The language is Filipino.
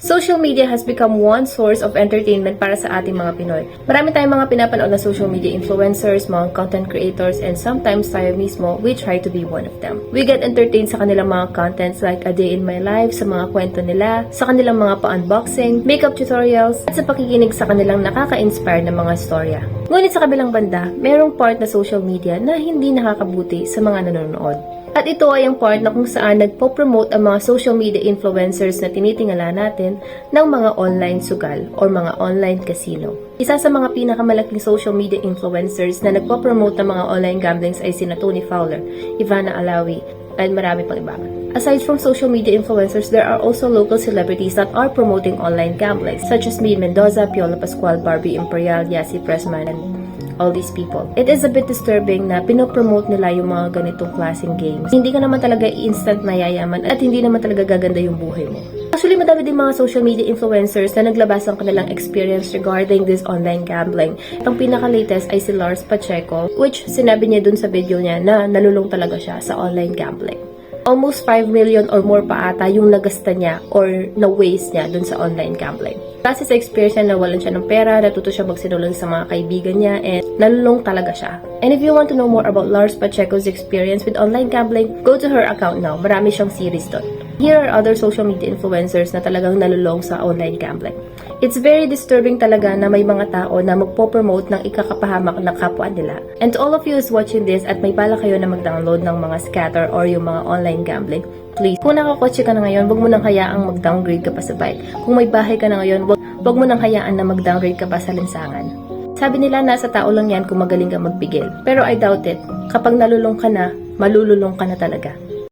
Social media has become one source of entertainment para sa ating mga Pinoy. Marami tayong mga pinapanood na social media influencers, mga content creators, and sometimes tayo mismo, we try to be one of them. We get entertained sa kanilang mga contents like a day in my life, sa mga kwento nila, sa kanilang mga pa-unboxing, makeup tutorials, at sa pakikinig sa kanilang nakaka-inspire na mga storya. Ngunit sa kabilang banda, merong part na social media na hindi nakakabuti sa mga nanonood. At ito ay ang part na kung saan nagpo-promote ang mga social media influencers na tinitingala natin ng mga online sugal or mga online casino. Isa sa mga pinakamalaking social media influencers na nagpo-promote ng mga online gamblings ay sina Tony Fowler, Ivana Alawi, at marami pang iba. Aside from social media influencers, there are also local celebrities that are promoting online gambling, such as Made Mendoza, Piolo Pascual, Barbie Imperial, Yasi Pressman, and all these people. It is a bit disturbing na pinopromote nila yung mga ganitong klaseng games. Hindi ka naman talaga instant na yayaman at hindi naman talaga gaganda yung buhay mo. Actually, madami din mga social media influencers na naglabas ang kanilang experience regarding this online gambling. Ang pinaka-latest ay si Lars Pacheco, which sinabi niya dun sa video niya na nalulong talaga siya sa online gambling. Almost 5 million or more pa ata yung nagasta niya or na-waste niya dun sa online gambling. Kasi sa experience niya, nawalan siya ng pera, natuto siya magsinungaling sa mga kaibigan niya, and nalulong talaga siya. And if you want to know more about Lars Pacheco's experience with online gambling, go to her account now. Marami siyang series doon. Here are other social media influencers na talagang nalulong sa online gambling. It's very disturbing talaga na may mga tao na magpo-promote ng ikakapahamak na kapwa nila. And to all of you who's watching this at may bala kayo na mag-download ng mga scatter or yung mga online gambling, please, kung nakakotse ka na ngayon, wag mo nang hayaang mag-downgrade ka pa sa bike. Kung may bahay ka na ngayon, wag mo nang hayaan na mag-downgrade ka pa sa linsangan. Sabi nila nasa tao lang yan kung magaling ka magpigil. Pero I doubt it. Kapag nalulong ka na, malululong ka na talaga.